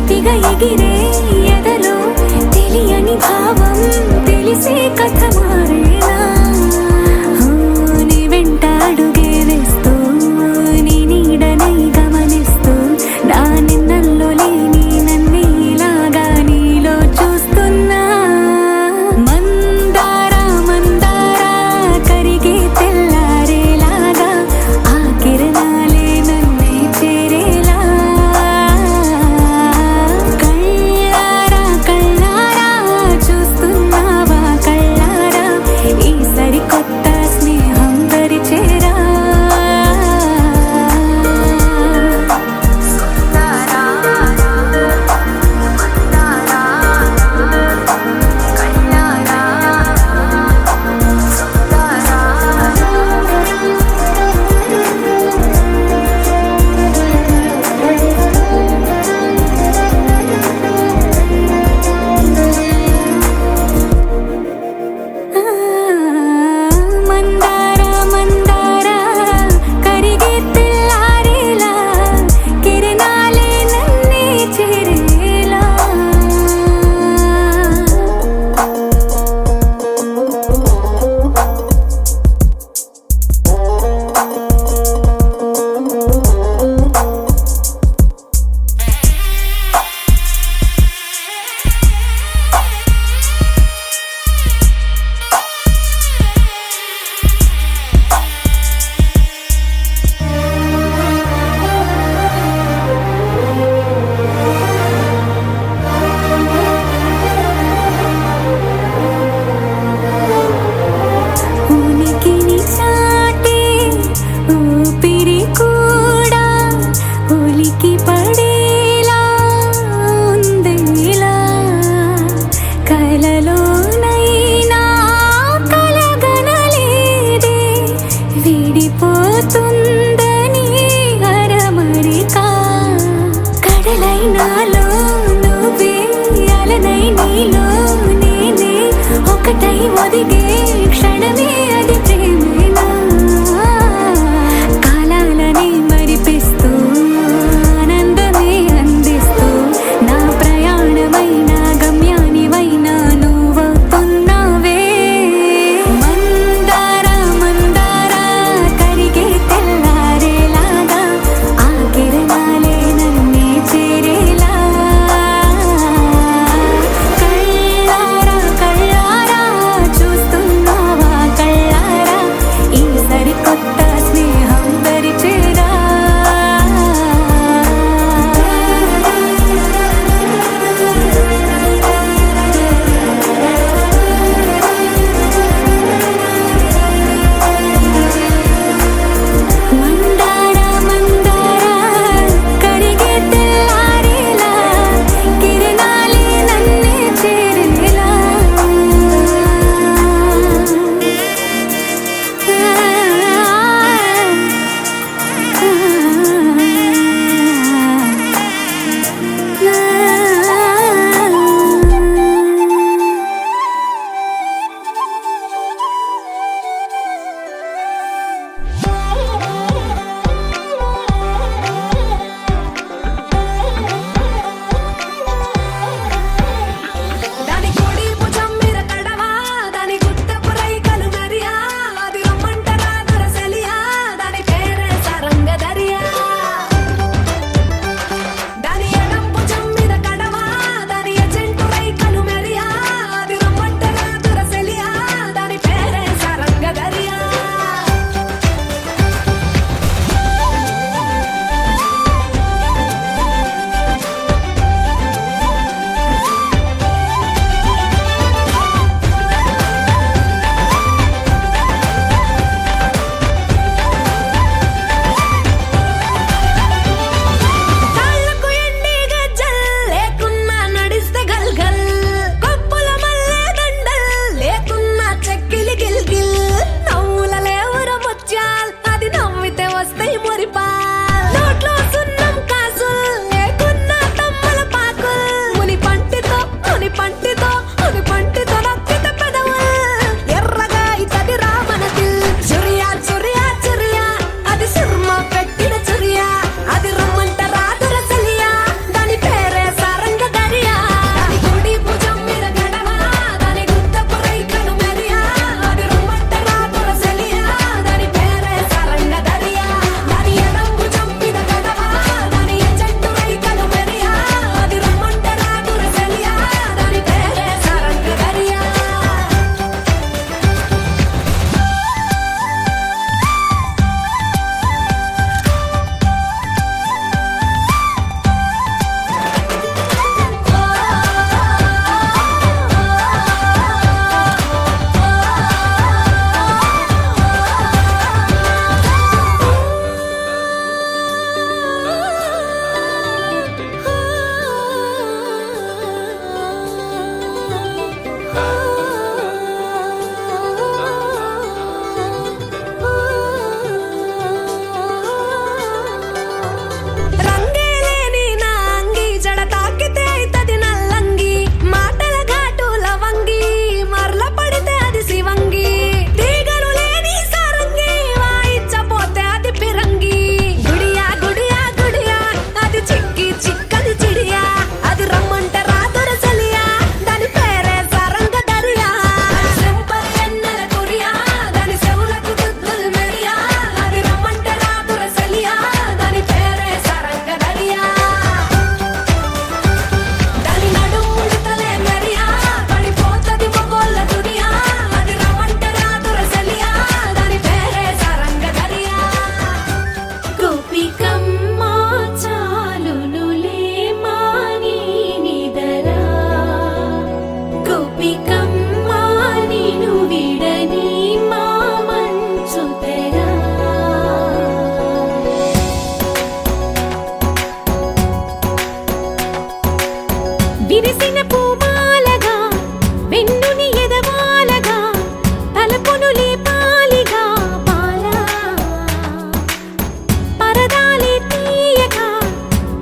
చిలిపిగా ఎగిరే ఎదలో తెలియని భావం తెలిసే కథ మారేనా నీ వెంట అడుగే వేస్తూ నీ నీడనై గమనిస్తూ నా నిన్నల్లో లేని నన్నే ఇలాగా నీలో చూస్తున్నా మందారా మందారా కరిగే తెల్లారేలాగా ఆ కిరణాలే నన్నే చేరేలా కళ్ళారా కళ్ళారా చూస్తున్నావా కళ్ళారా ఈ సరికొత్త స్నేహం దరిచేరా మందారా మందారా కరిగే తెల్లారేలా కిరణాలే నన్నే చేరేలా ఉనికిని చాటే ఊపిరి కూడా ఉలికి పడేలా ఉందేలా కలలోనైనా కలగనలేదే విడిపోతుందని అరమరిక కడలైనాలో నువ్వే అలనై నీలో నేనే ఒకటై ఒదిగే క్షణమే అది ప్రేమేనా కాలాలని మరిపిస్తూ ఆనందమే అందిస్తూ నా ప్రయాణమైన గమ్యానివైనా నువ్వవుతున్నావే మందారా మందారా కరిగే తెల్లారేలాగా ఆ కిరణాలే నన్నే చేరేలా కళ్ళారా కళ్ళారా చూస్తున్నావా కళ్ళారా ఈ సరికొత్త స్నేహం దరిచేరా మందారా మందారా కరిగే తెల్లారేలా కిరణాలే నన్నే చేరేలా దాని కోడి భుజం మీద కడవా దాని గుత్తపు రైకలు మరియా అది రమ్మంటరా దొరసలియా దాని పేరే సరంగ దరియా దాని ఎడం భుజం మీద విరిసిన పూమాలగా వెన్నుని ఎదవాలగా తలపును లేపాలిగా బాలా పరదాలే తీయక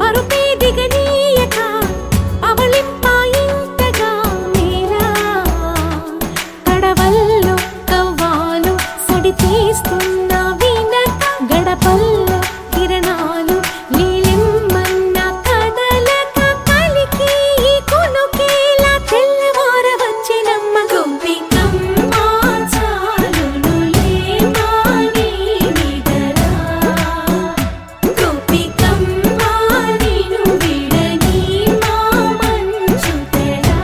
పరుపే దిగనీయక అవళింపాయింతగా మేరా కడవల్లో కవ్వాలు సడి తీస్తున్న వినత గడపల్లో కిరణాలు నీలిమ్మన్న కదలక కలికి ఈ కొనుకేలా తెల్లవార వచ్చినమ్మ గోపికమ్మ చాలునులే మాని నిదరా గోపికమ్మ నిను విడని మా మంచు తెరా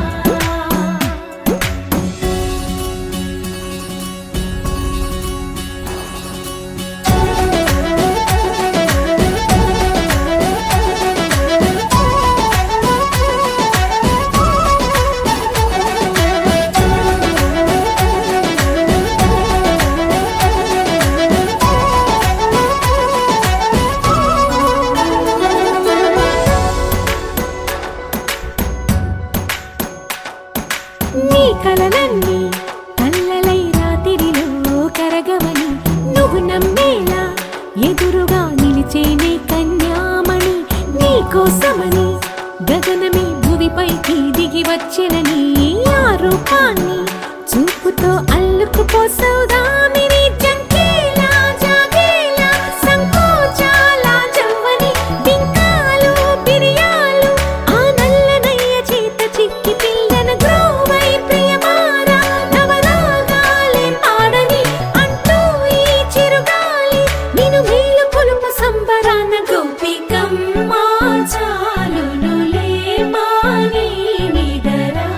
నీ కలలన్నీ కల్లలై రాత్రిలో కరగవని నువ్వు నమ్మేలా ఎదురుగా నిలిచేనే కన్యామణి నీ కోసమని గగనమే భువిపైకి దిగి వచ్చినని ఆ రూపాన్ని చూపుతో అల్లుకుపోసౌదామిని జంకేలా జాగేలా సంకోచాల జవ్వని బింకాలు బిరియాలు ఆ నల్లనయ్య చేత చిక్కి పిల్లన గ్రోవై ప్రియమారా నవరాగాలే పాడని అంటూ ఈ చిరుగాలి నిన్ను మేలు కొలుపు సంబరాన గోపికమ్మ చాలునులే మాని నిదరా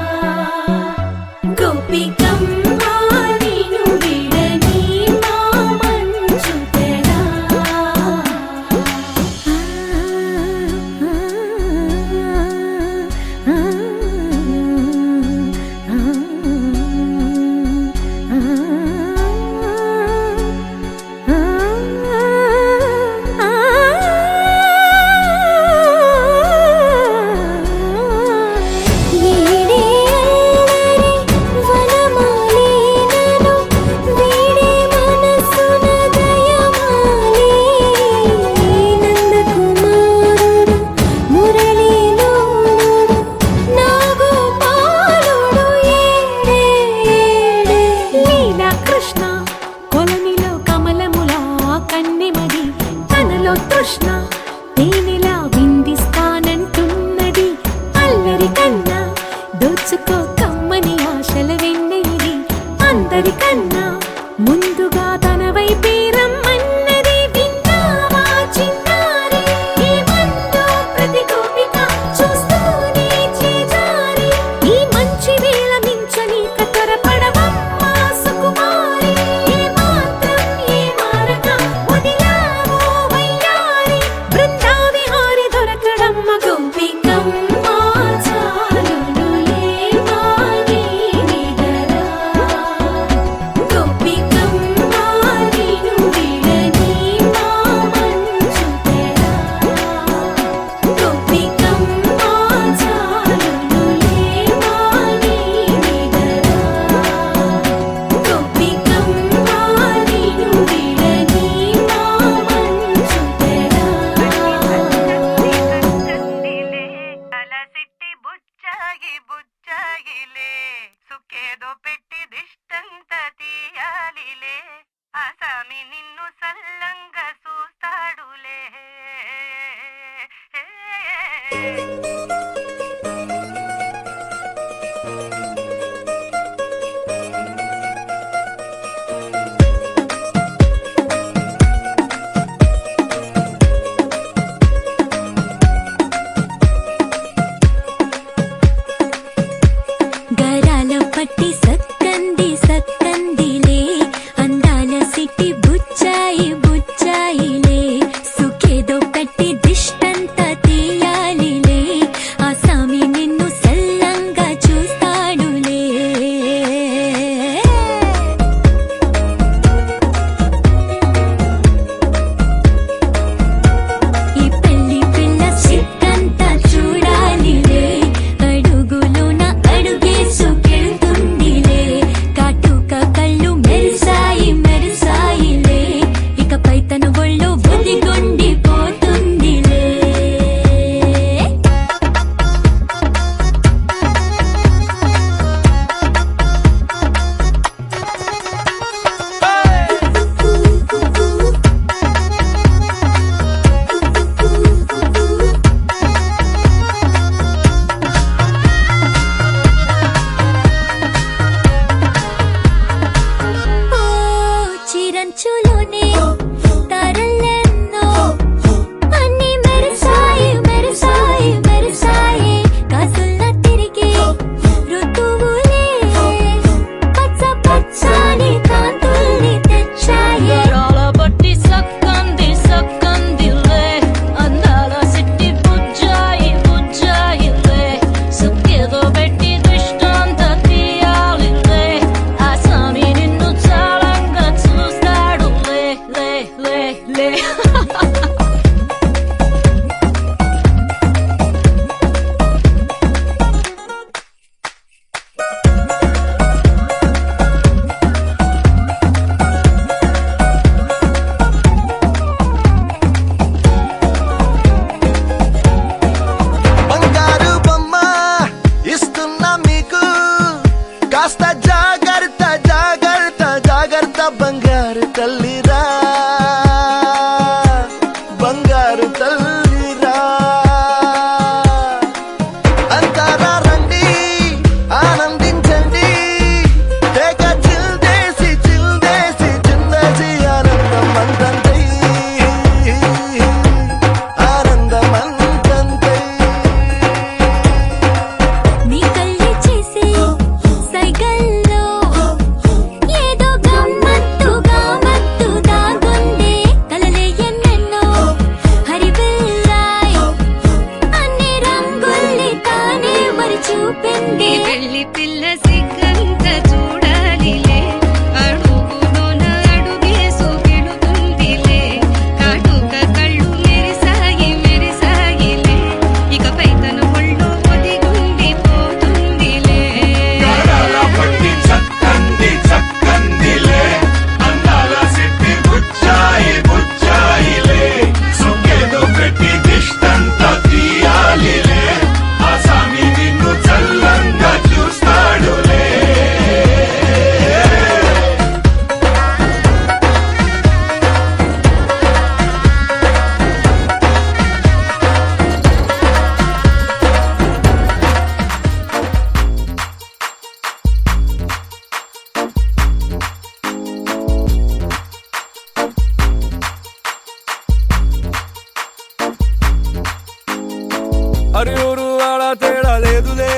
తేడా లేదులే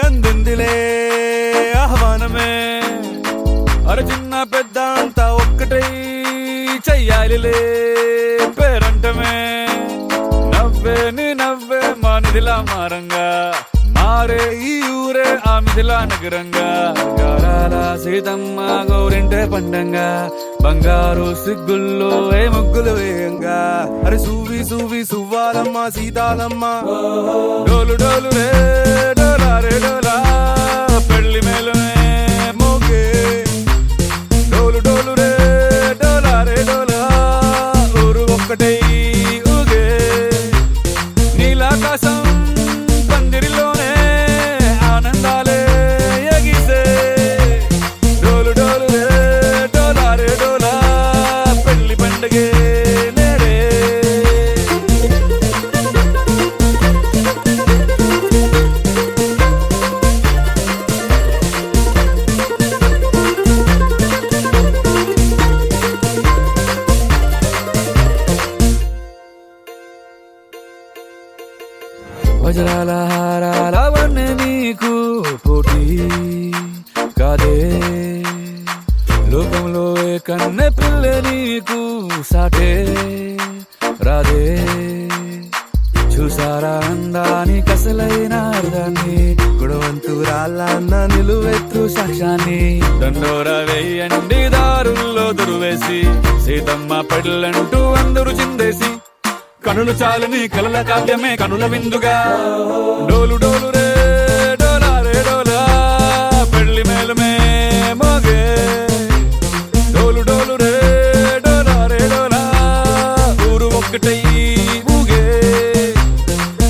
అందిందిలే ఆహ్వానమే అర చిన్న పెద్ద అంతా ఒక్కటై చెయ్యాలిలే పేరంటమే నవ్వే నీ నవ్వే మానిదిలా మారంగా మారే ఈ ఊరే ఆ మిథిలా నగరంగా గారాల సీతమ్మ గోరింటే పండంగా బంగారు సిగ్గుల్లో ఏ ముగ్గులు వేయంగా అరే సూవి సూవి సువ్వాలమ్మ సీతాలమ్మ డోలు డోలు రే డోలా రే డోలా పెళ్లి మేళమే మోగే డోలు డోలు రే డోలా రే డోలా ఊరు ఒక్కటై ఊగే నీలాకాశం పందిరిలోనే ఆనందాలే ఎగిసే డోలు డోలు రే డోలా రే డోలా పెళ్లి పండగే నేడే వజ్రాల హారాల వన్నె నీకు పోటీ కాదే లోకంలో ఏ కన్నె పిల్ల నీకు సాటే రాదే చూసారా అందాని కసలైన అర్థాన్ని గుణవంతురాళ్ళ అన్న నిలువెత్తు సాక్ష్యాన్ని దండోర వేయండి దారుల్లో దురువేసి సీతమ్మ పెళ్ళంటూ అందరూ చిందేసి కనులు చాలని కలల కావ్యమే కనుల విందుగా డోలు డోలు రే డోలా రే డోలా పెళ్లి మేళమే మోగే డోలు డోలు రే డోలా రే డోలా ఊరు ఒక్కటై ఊగే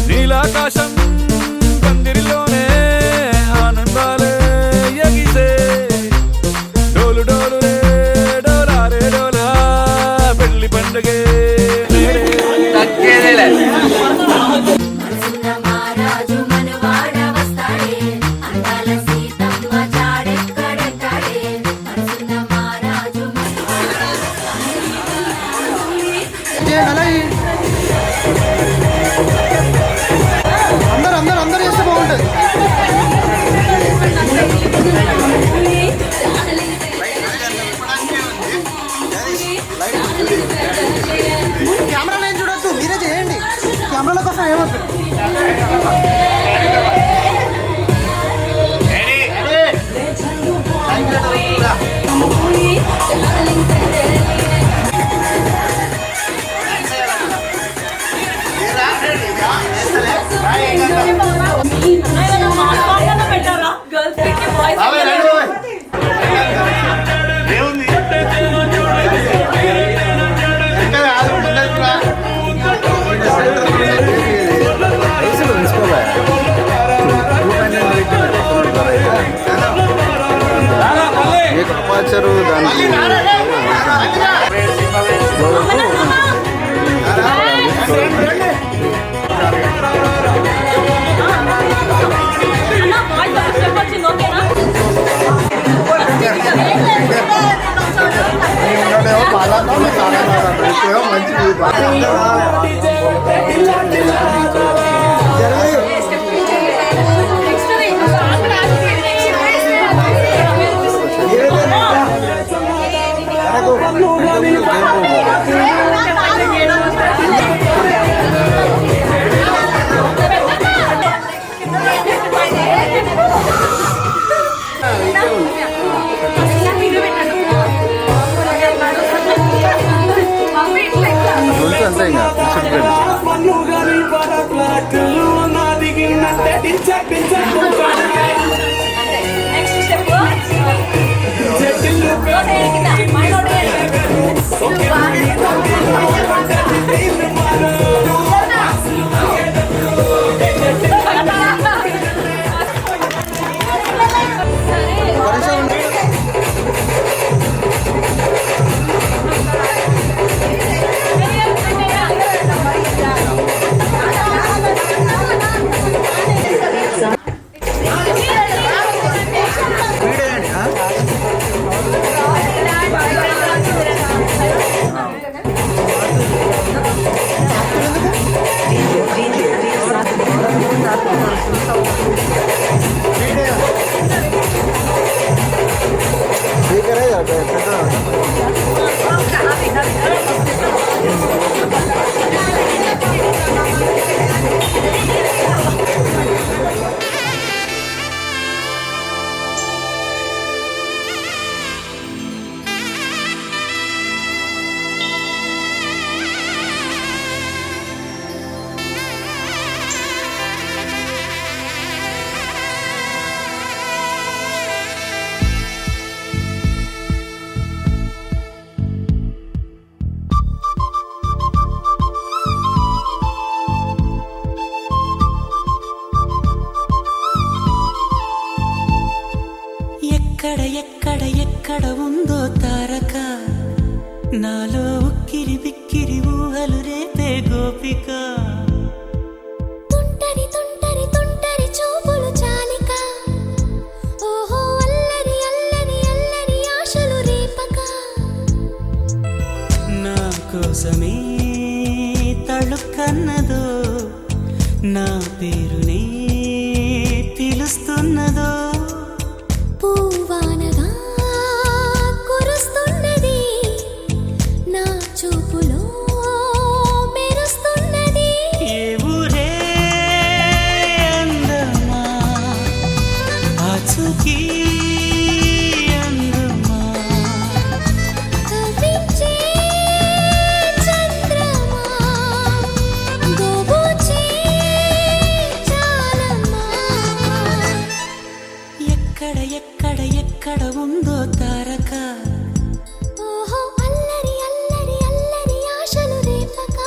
నీలాకాశం పందిరిలోనే ఆనందాలే ఎగిసే డోలు డోలు రే డోలా రే డోలా పెళ్లి పండగే మహారాజు మనవాడ వస్తాడే అందాల సీతమ్మ జాడెక్కడెక్కడే మహారాజు అందరూ చేస్తే బాగుంటుంది. కెమెరాలో ఏం చూడొద్దు, మీరే చేయండి. కెమెరాల కోసం ఏమవుతుంది. పెట్టారా గర్ల్స్ పెట్టి బాయ్స్ వచ్చారు దానికి అంతే ఎక్కడ ఎక్కడ ఎక్కడ ఉందో తారక నాలో ఉక్కిరి బిక్కిరి ఊహలు రేపే గోపిక తుంటరి తుంటరి తుంటరి చూపులు చాలిక ఓహో అల్లరి అల్లరి అల్లరి ఆశలు రేపక నా కోసమే తళుక్కన్నదో నా పేరునే పిలుస్తున్నదో పూవానగా కురుస్తున్నది నా చూపులో మెరుస్తున్నది ఏ ఊరే అందమా ఆచూకీ అందమా కవ్వించే చంద్రమా గోబూచే చాలమ్మా ఎక్కడ ఎక్కడ ఎక్కడ ఉందో తారక ఓహో అల్లరి అల్లరి అల్లరి ఆశలు రేపక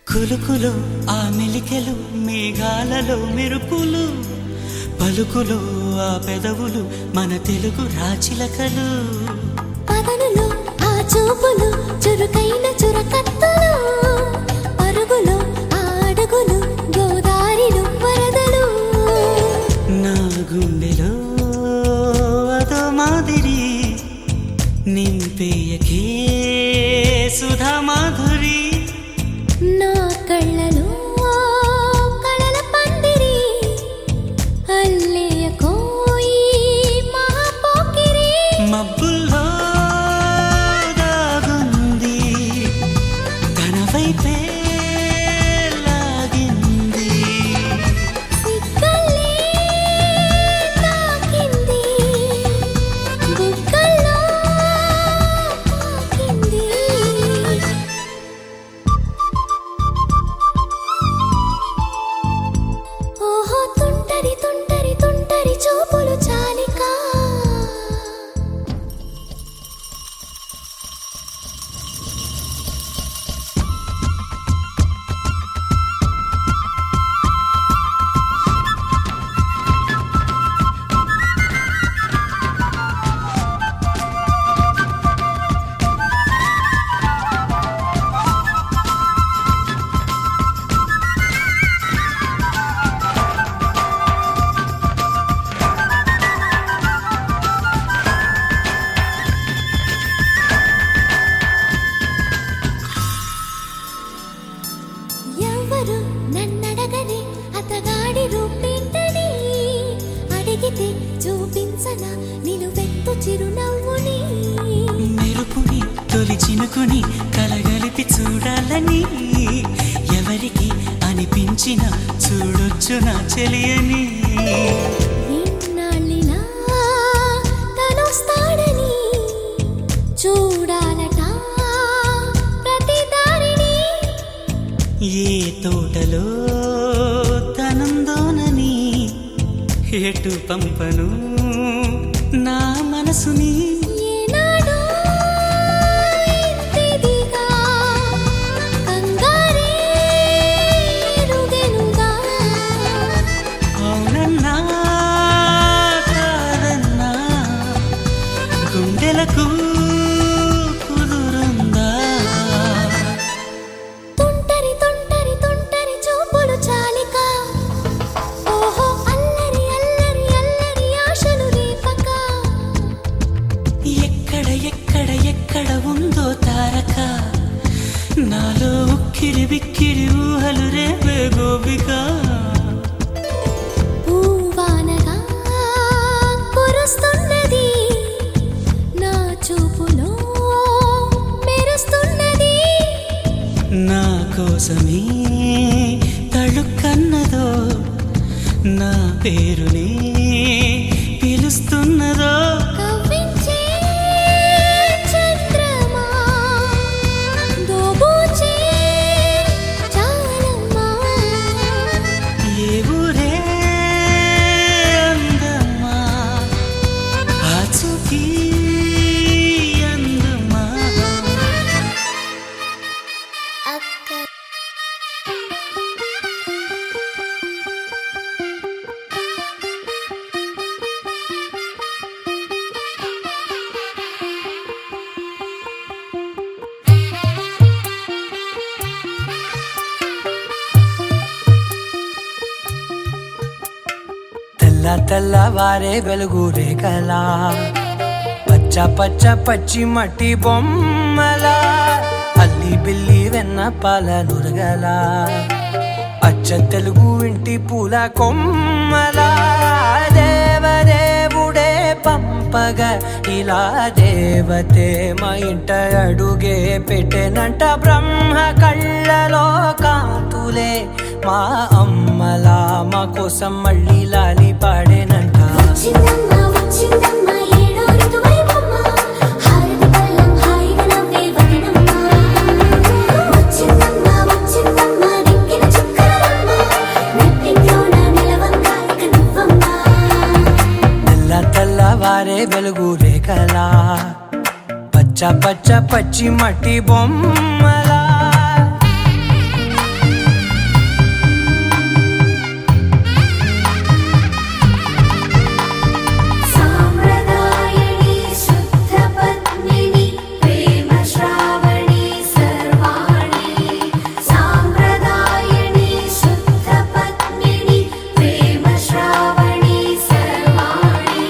కులుకులు ఆ మెలికెలు మేఘాలలో మెరుపులు పలుకులు ఆ పెదవులు మన తెలుగు రాచిలకలు పదనులు ఆ చూపులు చురుకైన చురకత్తలు పరుగులు ఆ అడుగులు గోదారిలు వరదలు నా గుండెలో అదో మాదిరి నింపేయకే సుధా మాధురి నా కళ్ళలో కళల పందిరి అల్లేయ కోయి మహాపోకిరి మబ్బుల్లో దాగుంది తన వైపే లాగింది సిగ్గల్లే తాకింది బుగ్గల్లో తాకింది ఓహో తుంటరి తుంటరి తుంటరి చూపులు చాలిక ఎవరు నన్నడగని అతగాడి రూపేంటని అడిగితే చూపించన నిలువెత్తు చిరునవ్వుని మెరుపుని తొలి చినుకుని కలగలిపి చూడాలని ఎవరికి అనిపించిన చూడొచ్చు నా చెలియని ఇన్నాళ్ళిలా తనొస్తాడని చూడాలట ప్రతి దారిని ఏ తోటలో తనందోనని ఎటు పంపను నా మనసుని ఏనాడో ఇంతిదిగా కంగారే ఎరుగెనుగా అవునన్నా కాదన్నా గుండెలకు కుదురుందా తుంటరి తుంటరి తుంటరి చూపులు చాలిక ఓహో అల్లరి అల్లరి అల్లరి ఆశలు రేపక ఎక్కడ ఎక్కడ ఎక్కడ ఉందో తారక నాలో ఉక్కిరి బిక్కిరి ఊహలు రేపే గోపిక పూవానగా కురుస్తున్నది నా చూపులో మెరుస్తున్నది నా కోసమే తళుక్కన్నదో నా పేరునే పిలుస్తున్నదో కవ్వించే చంద్రమా తెల్లవారే వెలుగు రేఖలా పచ్చ పచ్చ పచ్చి మట్టి బొమ్మలా అల్లి బిల్లి వెన్న పాల నురగలా అచ్చ తెలుగు ఇంటి పూల కొమ్మలా దేవదేవుడే పంపగ ఇలా దేవతే మా ఇంట అడుగే పెట్టెనంట బ్రహ్మ కళ్ళలో కాంతులే మా అమ్మలా మా కోసం మళ్ళీ లాలి పాడేనంట వచ్చిందమ్మ వచ్చిందమ్మ ఏడో ఋతువైవమ్మ హారతి పళ్ళం హాయిగా నవ్వే వదనమ్మ వచ్చిందమ్మ వచ్చిందమ్మ దిక్కిన చుక్కలమ్మ నెట్టింట్లోన నిలవంగా ఇక నువ్వమ్మ తెల్లవారే వెలుగు రేఖలా పచ్చ పచ్చ పచ్చి మట్టి బొమ్మలా సాంప్రదాయని శుద్ధ పద్మిని ప్రేమ శ్రావణి సర్వాణి సాంప్రదాయని శుద్ధ పద్మిని ప్రేమ శ్రావణి సర్వాణి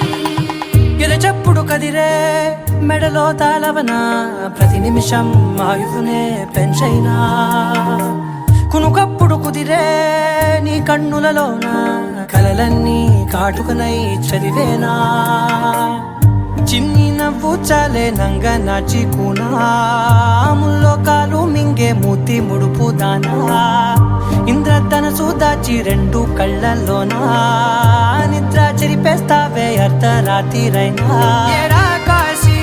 ఎరచప్పుడు కదిరే మెడలో తాళవన ప్రతి నిమిషం ఆయుధునే పెంచైనా కునుకప్పుడు కుదిరే నీ కన్నులలోన కలలన్నీ కాటుకనై చదివేనా చిన్ని నవ్వు చాలే నంగ నాచి కూనాముల్లో కాలు మింగే మూతి ముడుపు దానా ఇంద్రధనసు దాచి రెండు కళ్ళల్లోనా నిద్ర చెరిపేస్తావే అర్ధరాత్రిరైనా ఏరా కాశీ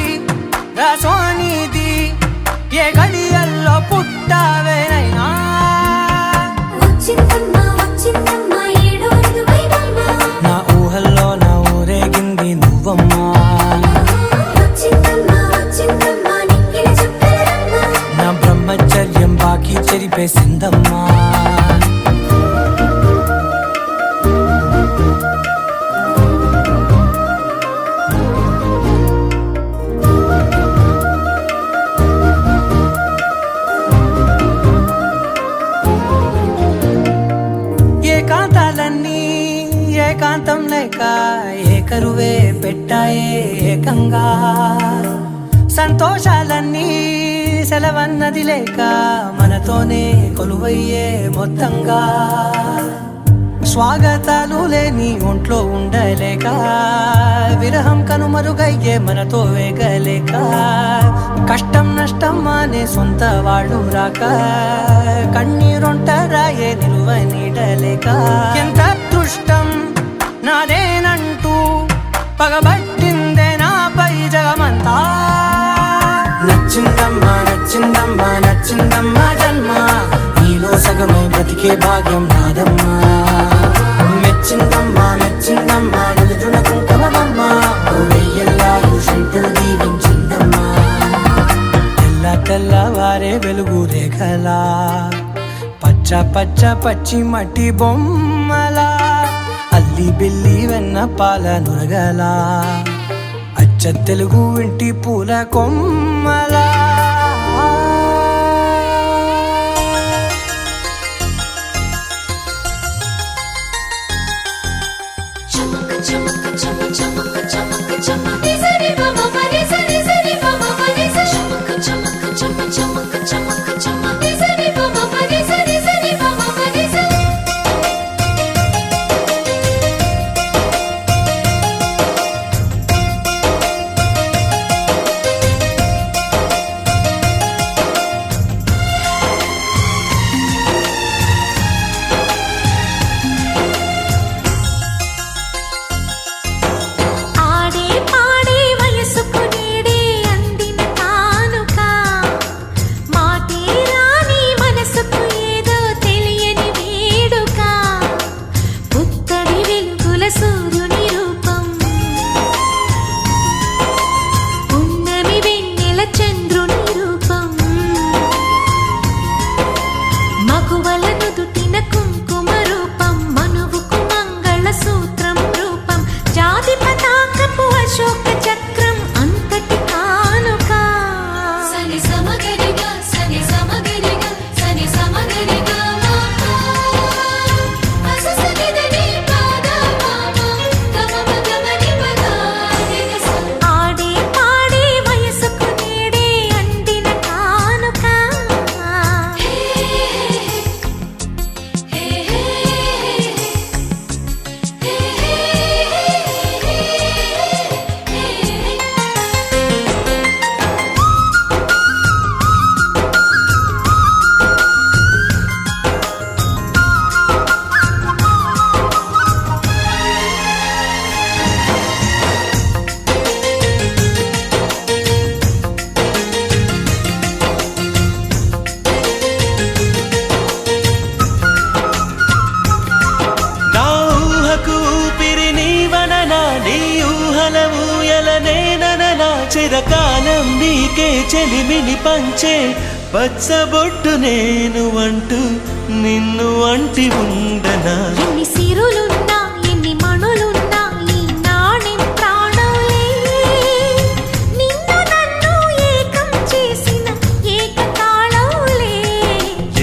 రా సోనిది ఏ గడియల్లో పుట్టావేనైనా వచ్చిందమ్మ వచ్చిందమ్మ ఏడో ఋతువైవమ్మ నా ఊహల్లో నా ఊరేగింది నువ్వమ్మా వచ్చిందమ్మ వచ్చిందమ్మ నిక్కిన చుక్కలమ్మ నా బ్రహ్మచర్యం బాకీ చెరిపేసిందమ్మా ఏకాంతాలన్నీ ఏకాంతం లేక ఏకరువే పెట్టాయే ఏకంగా సంతోషాలన్నీ సెలవన్నది లేక మనతోనే కొలువయ్యే మొత్తంగా స్వాగతాలు లేని ఒంట్లో ఉండలేక విరహం కనుమరుగయ్యే మనతో వేగలేక కష్టం నష్టం అనే సొంత వాళ్ళు రాక కన్నీరొంటరాయే నిలువ నీడలేక ఎంత అదృష్టం నాదేనంటూ పగబట్టిందే నాపై జగమంతా నచ్చిందమ్మా నచ్చిందమ్మా నచ్చిందమ్మా జన్మ నీలో సగమై బ్రతికే భాగ్యం నాదమ్మా మెచ్చిందమ్మా మెచ్చిందమ్మా నిలుచున కుంకుమమ్మా వెయ్యల్లాలు శంకరు దీవించిందమ్మా తెల్లవారే వెలుగు రేఖలా పచ్చ పచ్చ పచ్చి మట్టి బొమ్మలా అల్లి బిల్లి వెన్న పాల నురగలా అచ్చ తెలుగు ఇంటి పూల కొమ్మలా చమక చమక చమ చమక చమక చమ నిసరి మమ నిసరి సరి మమ నిస చమక చమక చమ చమక చమక చమ నిసరి మమ నిసరి సరి మమ నిస చిరకాలం నీకే చెలిమిని పంచే పచ్చబొట్టు నేను అంటూ నిన్ను అంటి ఉండనా. ఎన్ని సిరులున్నా ఎన్ని మణులున్నా ఈ నాణెం ప్రాణంలే, నిన్ను నన్ను ఏకం చేసిన ఏకతాళంలే.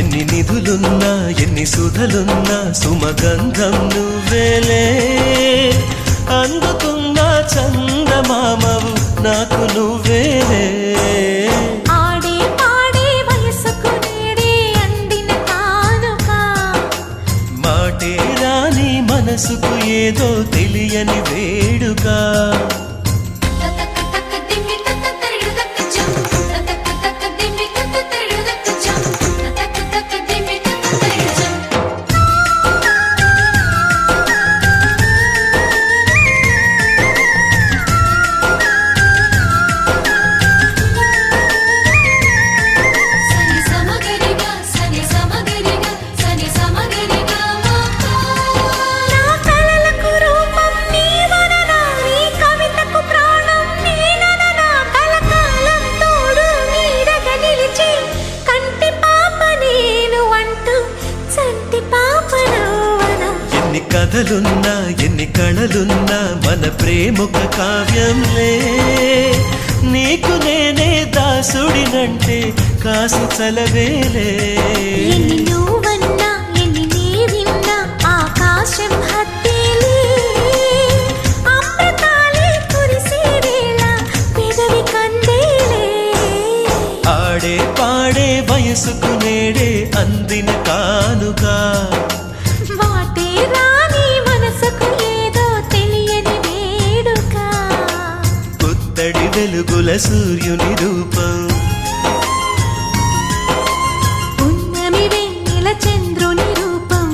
ఎన్ని నిధులున్నా ఎన్ని సుధలున్నా సుమగంధం నువ్వేలే, అందుకున్న చందమామవు నాకు నువ్వేలే. ఆడే పాడే వయసుకు నేడే అందిన కానుక, మాటే రాని మనసుకు ఏదో తెలియని వేడుక. తతక తక దిమ్మి తత తరిడు తక జం, తతక తక దిమ్మి తత తరిడు తక జం, తతక తక దిమ్మి తత తరిడు జం. సని సమగరిగా సని సమగరిగా సని సమగరిగా మాపా. నా కలలకు రూపం నీవననా, నీ కవితకు ప్రాణం నేనననా. కలకాలం తోడు నీడగా నిలిచి కంటి పాప నేను అంటూ చంటి పాప నువ్వనా. ఎన్ని కథలున్నా ఎన్ని కళలున్నా మన ప్రేమొక కావ్యంలే, నీకు నేనే దాసుడినంటే కాసు చలవేలే. ఎన్ని నువ్వన్నా ఎన్ని నీవిన్నా ఆకాశం హత్తేలే, అమృతాలే కురిసే వేళ పెదవి కందేలే. ఆడే పాడే వయసుకు నేడే అందిన కానుక, వాటే రాని మనసుకు ఏదో తెలియని వేడుక. పుత్తడి వెలుగుల సూర్యుని రూపం, పున్నమి వెన్నెల చంద్రుని రూపం,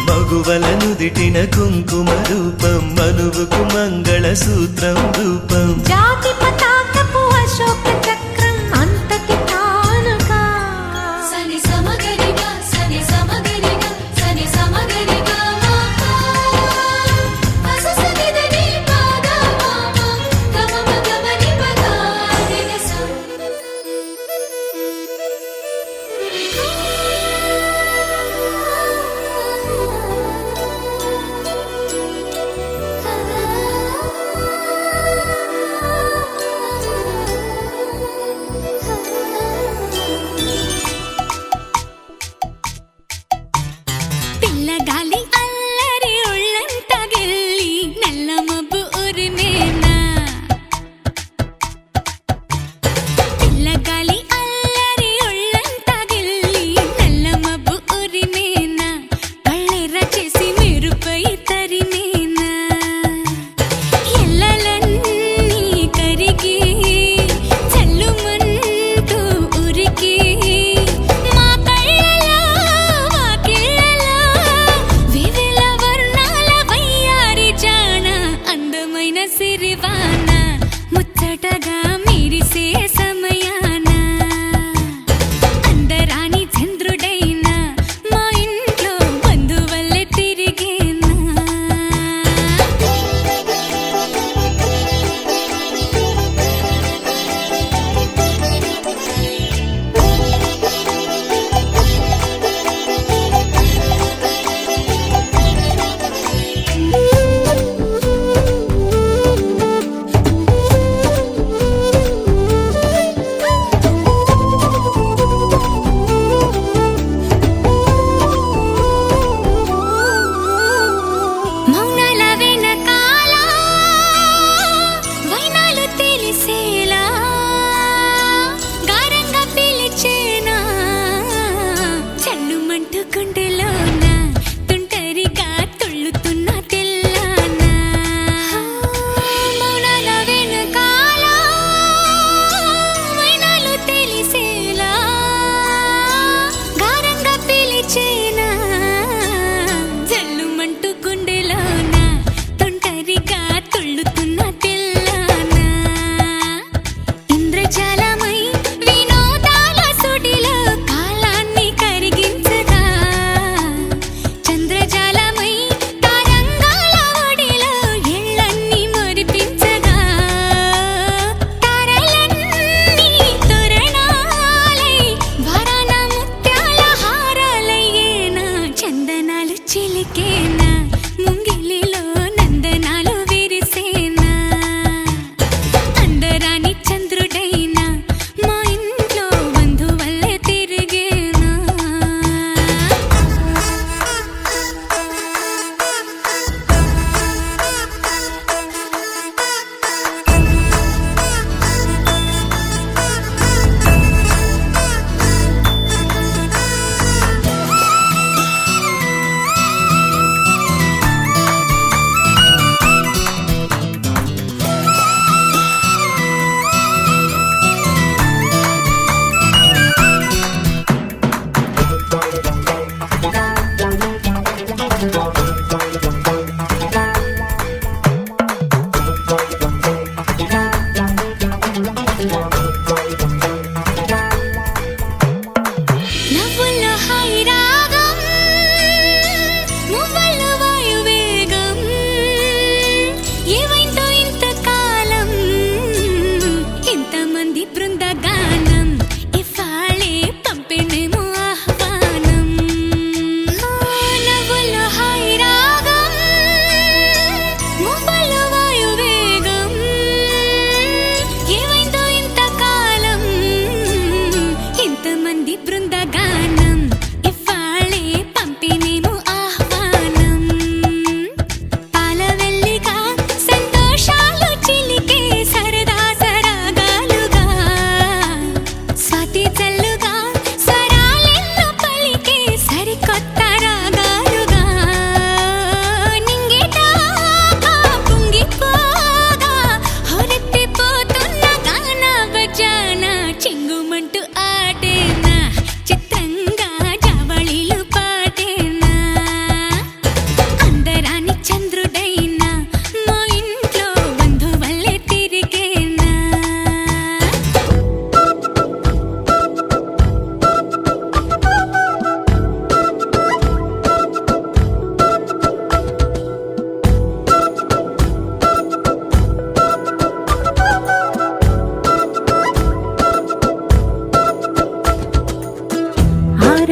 మగువల నుదిటిన కుంకుమ రూపం, మనువుకు మంగళ సూత్రం రూపం. జాతి పతాకపు అశోక చక్రం అంతటి కానుక. సని సమగరిగా సని సమగరిగా సని సమగరిగా మాపా. అససనిదని పాద మామ గమమ గమని పద నిగస.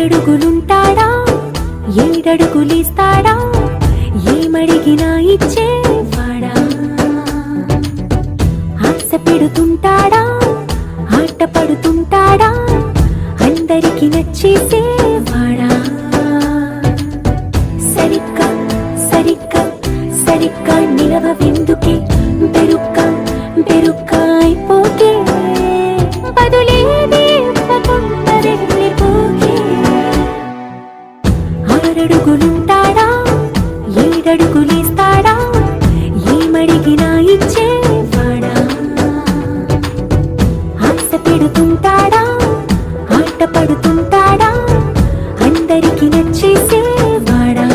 ఆరడుగులుంటాడా ఏడడుగులేస్తాడా ఏమడిగినా ఇచ్చేవాడా ఆశ పెడుతుంటాడా ఆట పడుతుంటాడా అందరికి నచ్చేసేవాడా సరిగ్గా సరిగ్గా సరిగ్గా నిలవెందుకే బెరుక్క బెరుక్క అయిపోతే బదులేది ఇవ్వకుండా వెళ్ళిపోకే ఆరడుగులుంటాడా ఏడడుగులేస్తాడా ఏమడిగినా ఇచ్చేవాడా ఆశ పెడుతుంటాడా ఆట పడుతుంటాడా అందరికి నచ్చేసేవాడా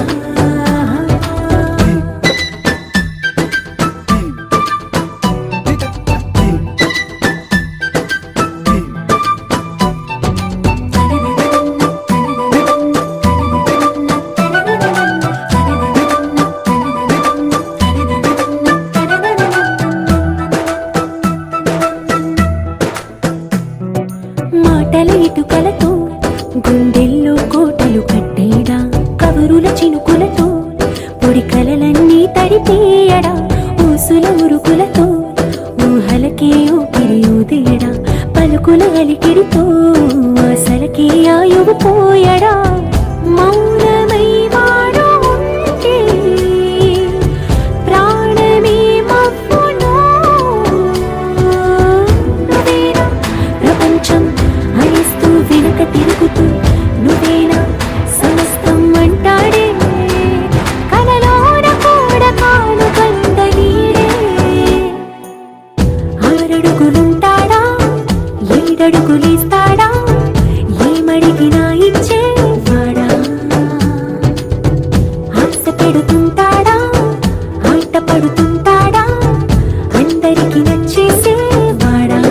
మాటల ఇటుకలతో గుండెల్లో కోటలు కట్టేడా కబురుల చినుకులతో పొడి కలలన్నీ తడిపేయడా ఊసుల ఉరుకులతో ఊహలకే ఊపిరి ఊదేయడా పలుకుల అలికిడితో అసలకే ఆయువు పోయడా మౌనమై వాడు ఉంటే ప్రాణమే మబ్బులో నువ్వేనా ప్రపంచం అరిస్తూ వెనుక తిరుగుతూ నువ్వేనా సమస్తం అంటాడే కలలోన కూడా కాను కందనీడే ఆరడుగులుంటాడా ఏడడుగులేస్తాడా ఏమడిగినా ఇచ్చేవాడా ఆశ పెడుతుంటాడా ఆట పడుతుంటాడా అందరికి నచ్చేసేవాడా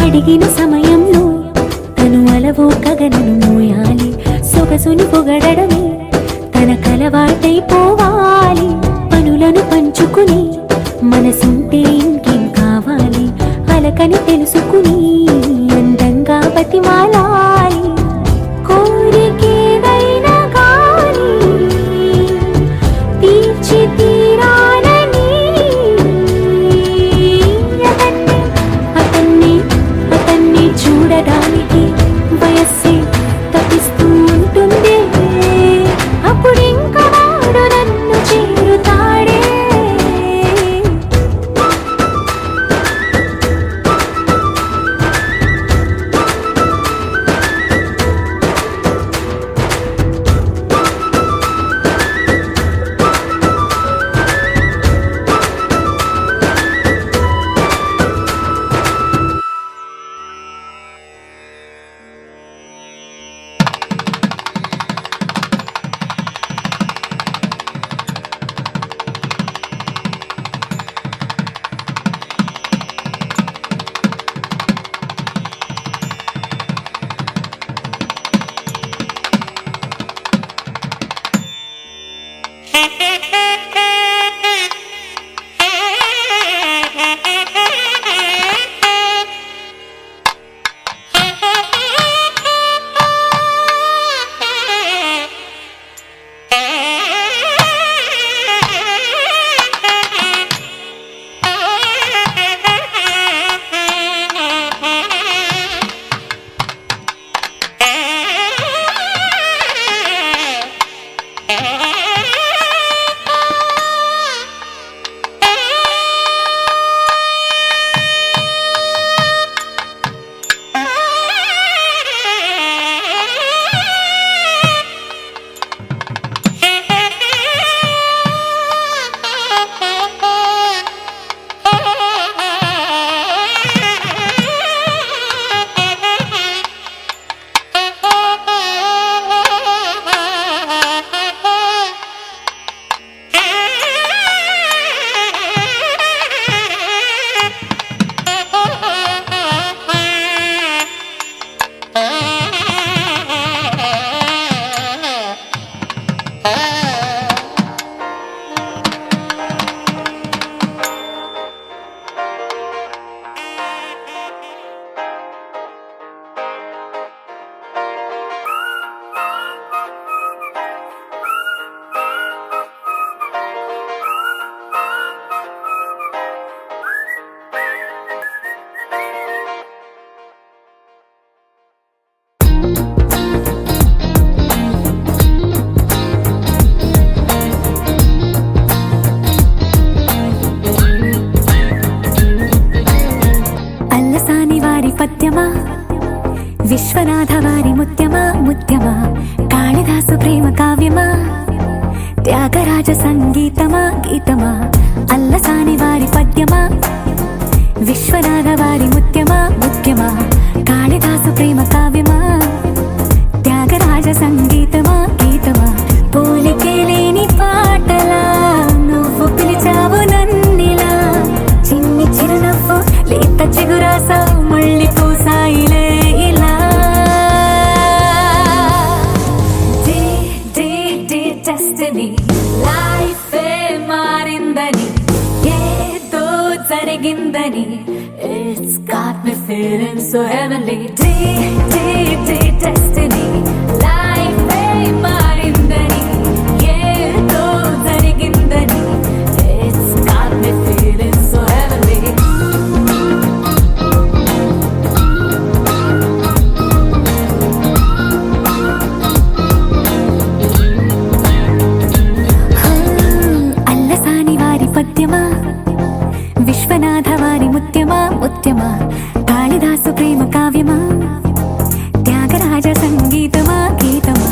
అడిగిన సమయంలో తను అలవో గగనను మోయాలి సొగసుని పొగడమే తన కలవాటైపోవాలి పనులను పంచుకుని మనసుంటే ఇంకేం కావాలి అలకని తెలుసుకుని అందంగా బతిమాలాలి కోరికేదైనా గాని తీర్చి తీరాలని అతన్ని అతన్ని చూడడానికి వయస్సే తప్పిస్తూ ఉంటుంది అప్పుడింక వాడు నన్ను చేరుతాడే సత్యమా విశ్వనాథ వారి ముత్యమా ముత్యమా కాళిదాసు ప్రేమ కావ్యమా త్యాగరాజ సంగీతమా గీతమా అల్లసాని వారి పద్యమా విశ్వనాథ వారి ముత్యమా ముత్యమా కాళిదాసు ప్రేమ కావ్యమా త్యాగరాజ సంగీతమా గీతమా పోలికే లేని పాటలా నువ్వు పిలిచావు నన్నిలా చిన్ని చిరునవ్వు లేత చిగురాసా మళ్ళీ పూసాయిలే ఇలా day day day destiny life మారిందని ఏదో జరిగిందని it's got me feeling so heavenly day day day destiny life మారిందని ఏదో జరిగిందని it's got me feeling so heavenly Allasani వారి పద్యమా విశ్వనాథ వారి ముత్యమా ముత్యమా కాళిదాసు ప్రేమ కావ్యమా త్యాగరాజ సంగీతమా గీతమా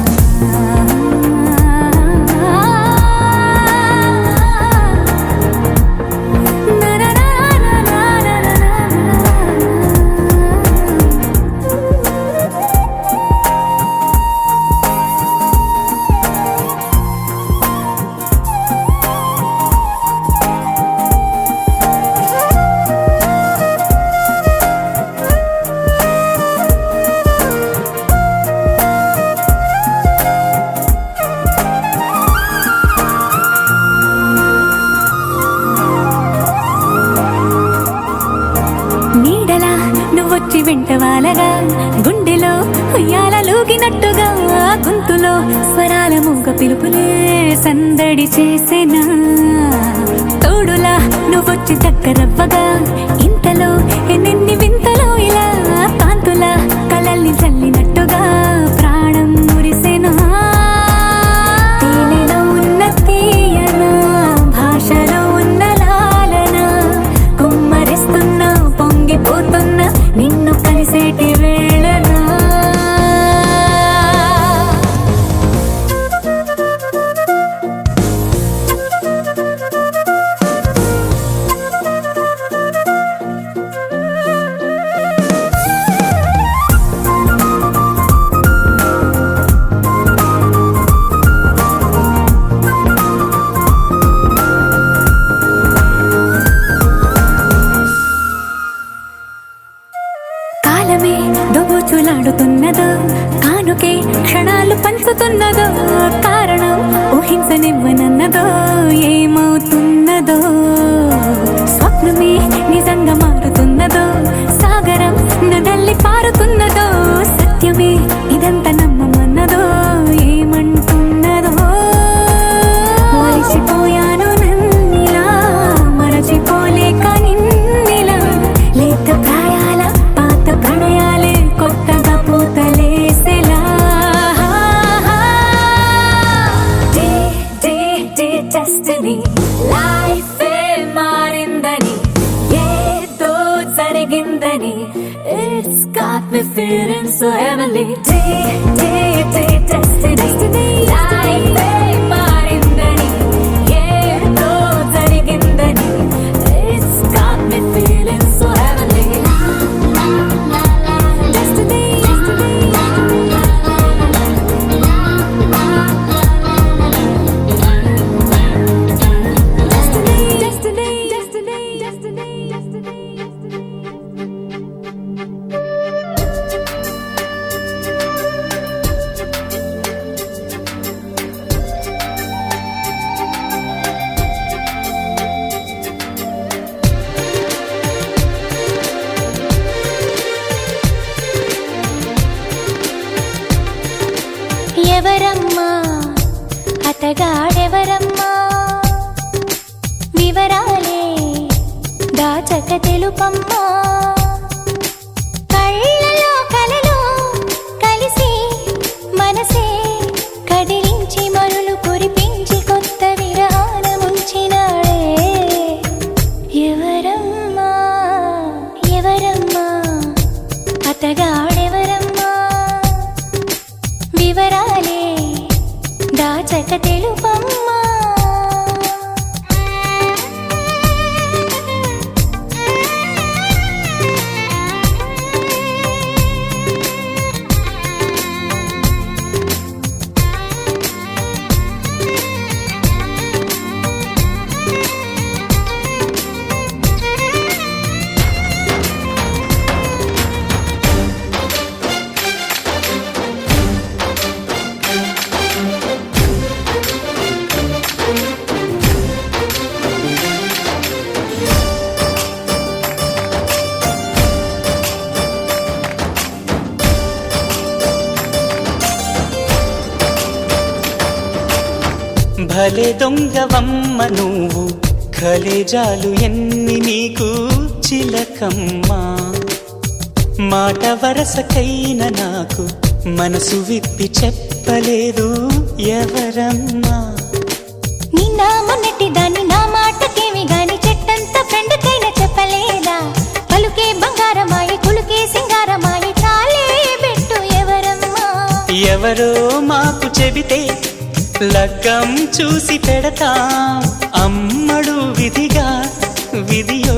నీడలా నువ్వొచ్చి వెంట వాలగా గుండెలో ఉయ్యాలూగినట్టుగా గొంతులో స్వరాల మూగ పిలుపులే సందడి చేసేనా తోడులా నువ్వొచ్చి దగ్గరవ్వగా ఇంతలో ఎన్నెన్ని వింతలో ఇలా కాంతులా కలల్ని చల్లినట్టుగా ప్రాణం మురిసెనా తేనెలో ఉన్న తీయన భాషలో ఉన్న లాలన కుమ్మరిస్తున్న పొంగిపోతున్న నిన్ను కలిసేటి వేళనా కాలమే దోబూచులాడుతున్నదో కానుకే క్షణాలు పంచుతున్నదో కారణం ఊహించనివ్వనన్నదో ఏమవుతున్నదో స్వప్నమే నిజంగా మారుతున్నదో సాగరం నడల్లి పారుతున్నదో సత్యమే ఇదంతా నమ్మమన్నదో ఏమంటున్నదో మరిచిపోయాను నన్నిలా మరచిపోలేక నిన్నిలా లేత ప్రాయాల పాత ప్రణయాలే కొత్తగా పూతలేసెలా day day day destiny life మారిందని ఏదో జరిగిందని it's got me feeling so heavenly day day day destiny life మారిందని ఏదో జరిగిందని it's got me feeling so heavenly ఎవరమ్మా అతగాడెవరమ్మా వివరాలే దాచక తెలుపమ్మా కళ్ళలో కలలో కలిసి మనసే కదిలించి మరులు కురిపించి కొత్త విరాన ముంచినాడే ఎవరమ్మా ఎవరమ్మా భలే దొంగవమ్మ నువ్వు కలేజాలు ఎన్ని నీకు చిలకమ్మా మాట వరసకైన నాకు మనసు విప్పి చెప్పలేదు ఎవరమ్మా నిన్న మొన్నటి దాన్ని నా మాటకేమి గాని చెట్టంత ఫ్రెండ్కైనా చెప్పలేదా పలుకే బంగారమాయి కులుకే సింగారమాయి చాలే పెట్టు ఎవరమ్మా ఎవరో మాకు చెబితే లగ్గం చూసి పెడతా అమ్మడు విధిగా విధియో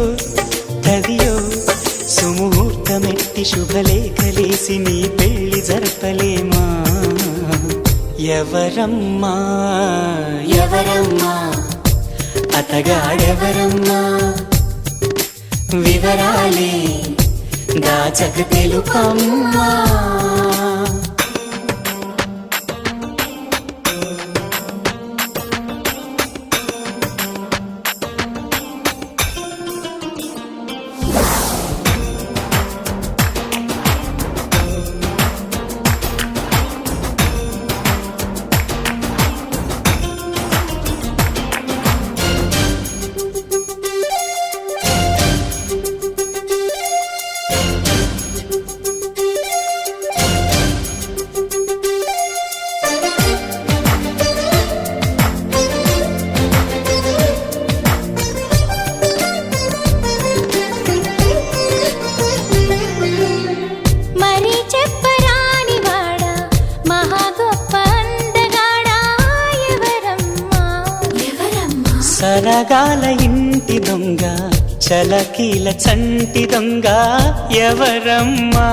తదియో సుముహూర్తమెట్టి శుభలేఖలేసి నీ పెళ్లి జరపలేమా ఎవరమ్మా ఎవరమ్మా అతగాడెవరమ్మా వివరాలే దాచక తెలుపమ్మా మరి చెప్పరాని వాడా మహా గొప్ప అందగాడా ఎవరమ్మా సరగాల ఇంటి దొంగ చలకీల చంటి దొంగ ఎవరమ్మా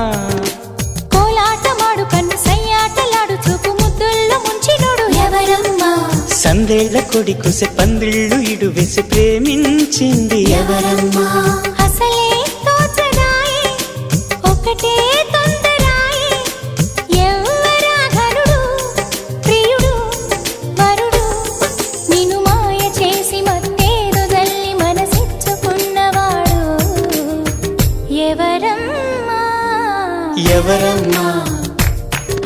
కోలాటమాడు కన్ను సయ్యాటలాడు చూపు ముద్దుల్లో ముంచినోడు ఎవరమ్మా సందేళ్ల కొడి కుసె పందిళ్ళు ఇడు వేసి ప్రేమించింది ఎవరమ్మా అసలే తోచదాయే ఒకటే తొందరాయే ఎవ్వరా ఘనుడు ప్రియుడు వరుడు నిన్ను మాయ చేసి మత్తేదు జల్లి మనసిచ్చుకున్నవాడు ఎవరమ్మా ఎవరమ్మా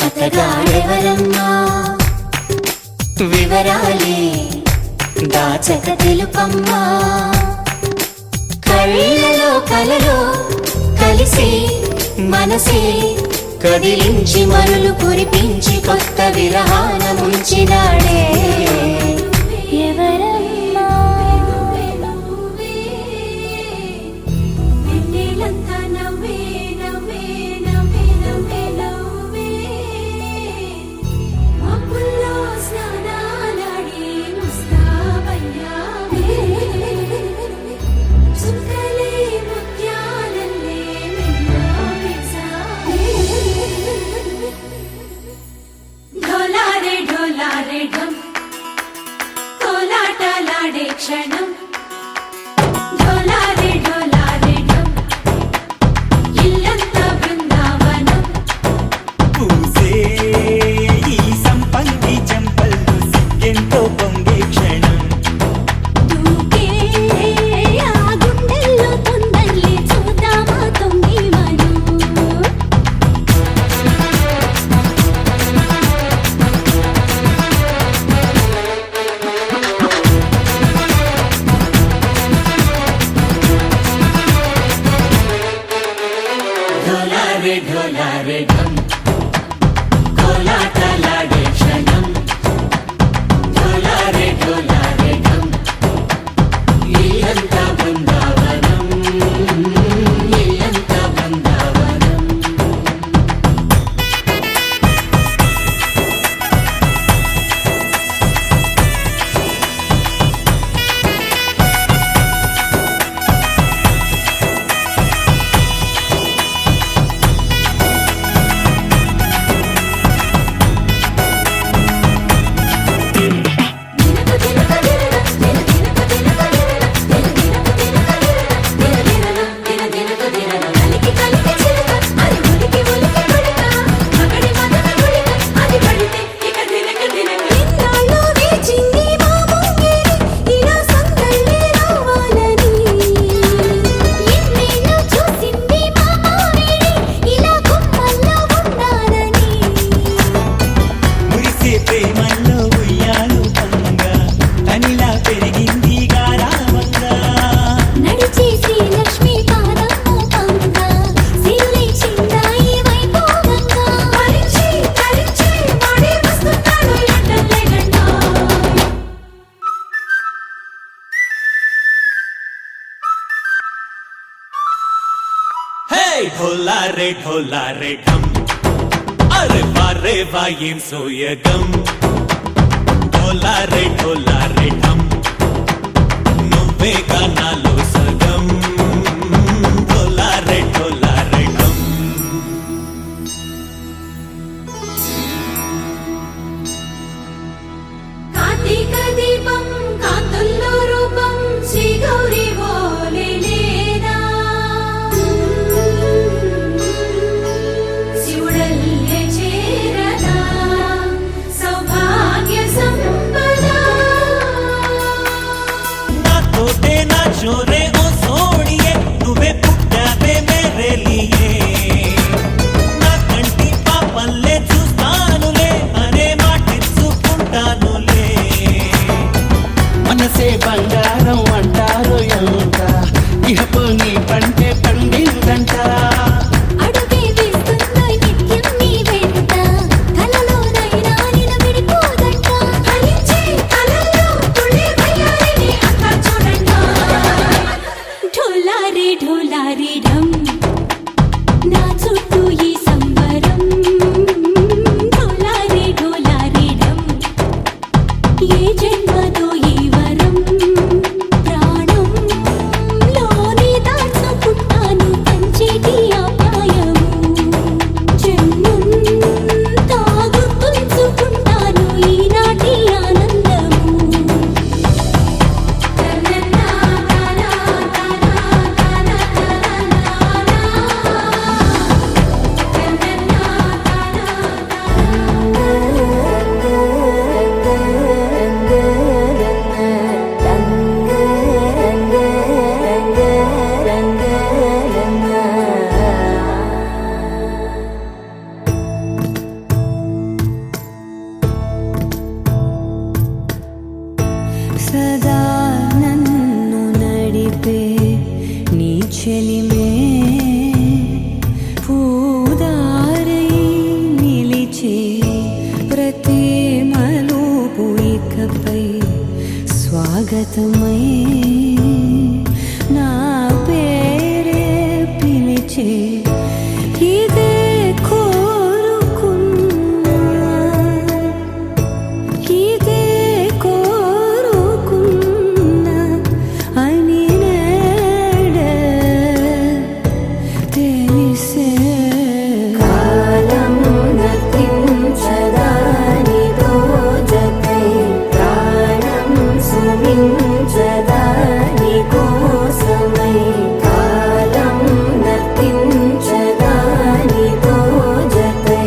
అతగాడెవరమ్మా వివరాలే దాచక తెలుపమ్మా కళ్ళలో కలలో కలిసి మనసే కదిలించి మరులు కురిపించి కొత్త విరహాన ముంచినాడే ఎవరమ్మా వెన్నెలంతా నవ్వే నవ్వే నవ్వే నవ్వే నవ్వే మబ్బుల్లో స్నానాలాడి ముస్తాబయ్యావే చుక్కలే ముత్యాలల్లే మెన్నావేశావే ఢోలారే ఢోలారే ఢమ్ ढोला रे ढम अरे वारे वायें सोयगम ढोला रे ढम నువ్వే గానాలో సగం ढोला रे ढम కార్తీక దీపం కాంతుల్లో రూపం శ్రీ గౌరీ ఓలే లేనా శివుడల్లే చేరదా సౌభాగ్య సంపద తోటే నా చోరే ఓ సోడియే నువ్వే పుట్టావే మేరే లియే నా కంటి పాపల్లే చూస్తానులే అనే మాటిచ్చుకుంటానులే మనసే బంగారం అంటారు ఎంత ఇహపు నీ పంటే పండిందంట అడుగే వేస్తున్న నిత్యం నీ వెంట కలలోనైనా నిలబడిపోదంట ఫలించే కలల్లో తుళ్ళే వయ్యారిని అంతా చూడండి ఢోలా రే ఢమ్ నా చుట్టూ ఈ సంబరం ఢోలా రే ఢమ్ ఏ జన్మదో ఈ వరం ప్రాణంలోనే దాచుకుంటాను పంచేటి ఆప్యాయము జన్మంతా గుర్తుంచుకుంటాను ఈనాటి ఆనందము సదా నన్ను నడిపే నీ చెలిమే పూదారై నిలిచే ప్రతి మలుపు ఇకపై స్వాగతమై నా పేరే పిలిచే ఇదే కోరుకున్నా ఇదే కోరుకున్నా అని నేడే తెలిసే కాలం నతించదాని దోజకై ప్రాణం సుమించదాని కోసమై కాలం నతించదాని దోజకై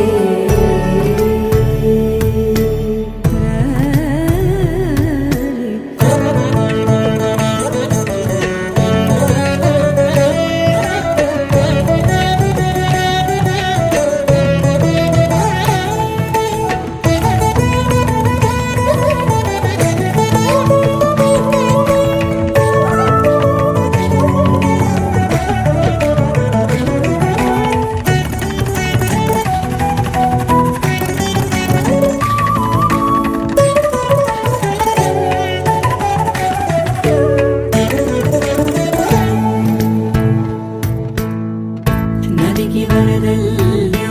నదికి వరదల్లే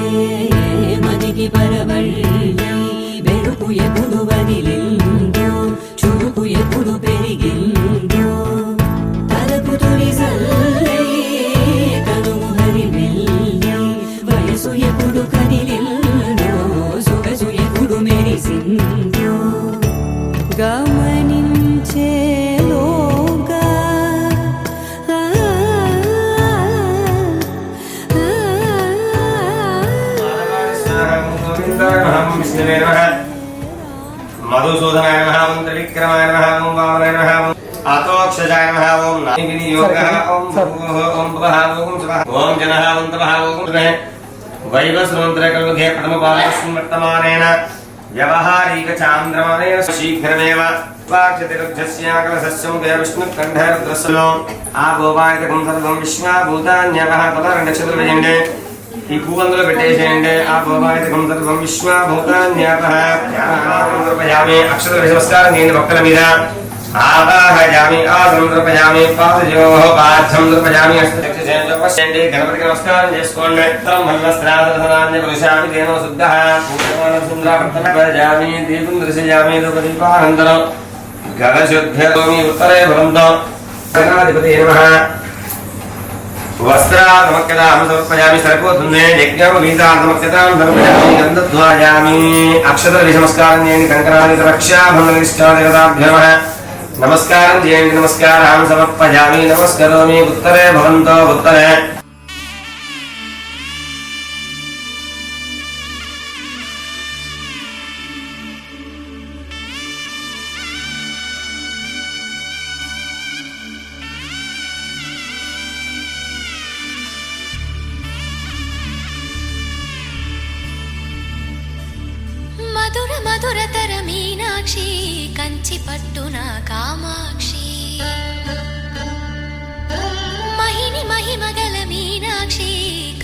మదికి పరవళ్ళే వెలుపు ఎప్పుడు వదిలిందో చురుకు ఎప్పుడు పెరిగిందో తలపు తొలి సల్లే కనుము హరిమెల్లే వయసు ఎప్పుడు కదిలిందో సొగసు ఎప్పుడు మెరిసిందో గమనించేలోగా మధుసూదనాయ నమః ఓం త్రివిక్రమాయ నమః ఓం వామనాయ నమః ఓం ఆతోక్షజాయ నమః ఓం నావినియోగః ఓం భూః ఓం భవః ఓం శవః ఓం జనః ఓం తపః ఓం రుణః వైవస్వంతరకల్ముఖే ప్రథమపాదస్మర్తమానేన వ్యవహారీక చాంద్రమానేన శీఘ్రమేవ వాక్యతిరుద్ధస్యాకలసస్యముఖే విష్ణుకంఠే రుద్రస్సలో ఆ గోపాయకం సర్వం విశ్వాభూతాన్యవః పదరండక్షత్రవిజండే ఈ పువ్వందులో పెట్టేసేయండి ఆ గోపాయకం సర్వం విశ్వాభూతాన్యవః అక్షర నమస్కారం చేయండి భక్తుల మీద ఆవాహయామి ఆసంతృపయామి పాదయోః పార్థం తృపయామి అష్టదక్షిణేన పశ్యండి గణపతికి నమస్కారం చేసుకోండి బ్రహ్మణస్త్రాదనాన్య పురుషామి తేనో శుద్ధః పూజమాన సుందరావర్తనపయామి దీపం దర్శయామి ధూపదీపానంతరం గణశుద్ధ్యోమి ఉత్తరే భవంతో గణాధిపతి నమః వస్త్రాధమక్షతాం సమర్పయామి సరిపోతుంది యజ్ఞోపవీతాధమక్షతాం సమర్పయామి గంధద్వాయామి అక్షతరి నమస్కారం చేయండి కంకణాది రక్షాబంధనిష్టాదేవతాభ్యో నమః నమస్కారం చేయండి నమస్కారం సమర్పయామి నమస్కరోమి ఉత్తరే భవంతో ఉత్తరే మధుర మధురతర మీనాక్షి కంచి పట్టున కామాక్షి మహిని మహిమగల మీనాక్షి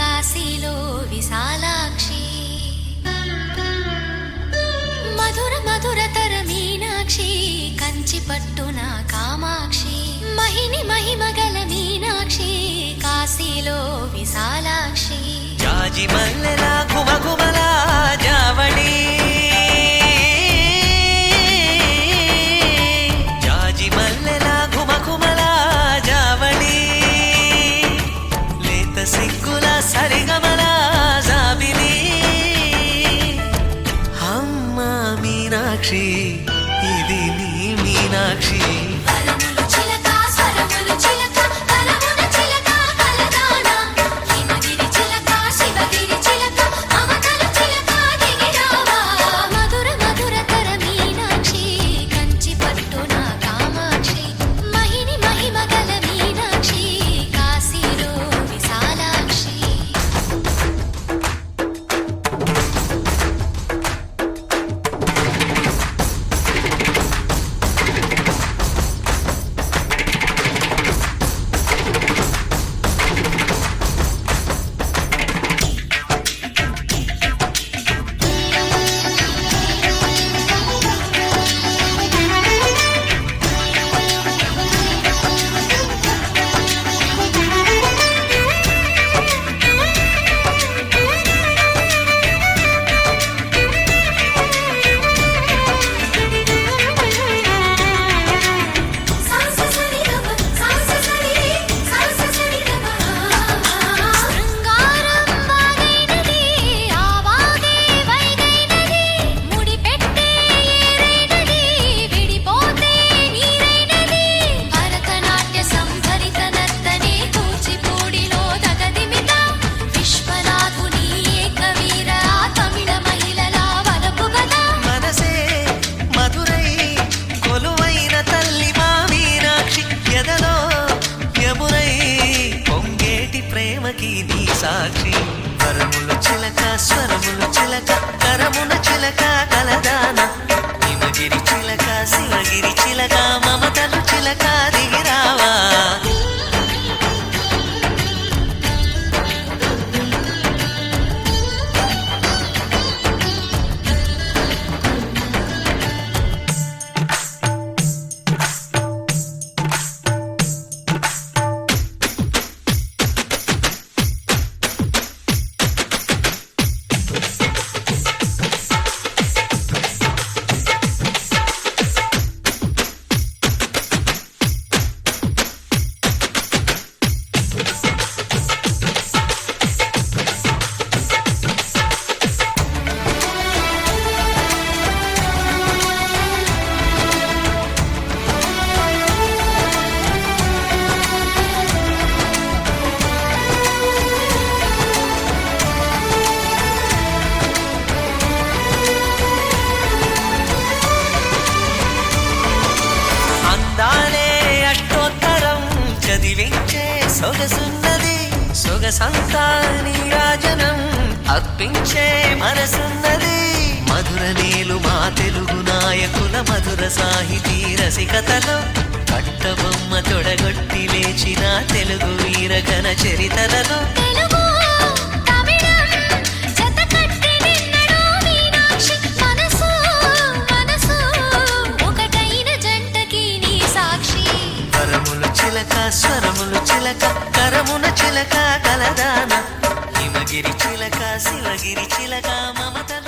కాశీలో విశాలాక్షి మధుర మధురతర మీనాక్షి కంచి పట్టున కామాక్షి మహిని మహిమగల మీనాక్షి కాశీలో విశాలాక్షి జాజి మల్లెలా ఘుమఘుమలా జావళి జాజి మల్లెలా ఘుమఘుమలా జావళి లేత సిగ్గుల సరిగమల జాబిలి అమ్మ మీనాక్షి ఇది నీ మీనాక్షి వరములు చిలక స్వరములు చిలక కలమున చిలక కలదాన హిమగిరి చిలక శివగిరి చిలక అవతలు చిలక దిగిరావా మధుర మధురతర మీనాక్షి కంచి పట్టున కామాక్షి మహిని మహిమగల మీనాక్షి కాశీలో విశాలాక్షి శృంగారం వాగైనది ఆవాగే వైగైనది ముడిపెట్టే ఏరైనది విడిపోతే నీరైనది భరతనాట్య సంభరిత నర్తనే కూచిపూడిలో దగదిమిత విశ్వనాథుని ఏకవీర తమిళ మహిళల వలపు గదా మనసే మధురై కొలువైన తల్లి మా మీనాక్షి ఎదలో యమునై పొంగేటి ప్రేమకి నీ సాక్షి వరములు చిలక స్వరములు చిలక కరమున చిలక కలదాన హిమగిరి చిలక శివగిరి చిలక మమతలు చిలక దిగిరావా అందాలే అష్టోత్తరం చదివించే సొగసున్నది సొగసంతా నీరాజనం అర్పించే మనసున్నది మధుర నీలు మా తెలుగు నాయకుల మధుర సాహితీ రసికతలో కట్టబొమ్మ తొడగొట్టి లేచిన తెలుగు వీరగణ చరితలలో తెలుగు తమిళం జతకట్టి నిన్నడో మీనాక్షి మనసు మనసు ఒకటైన జంటకి నీ స్వరములు చిలక కరమున చిలక కలదాన హిమగిరి చిలక శివగిరి చిలక మమతను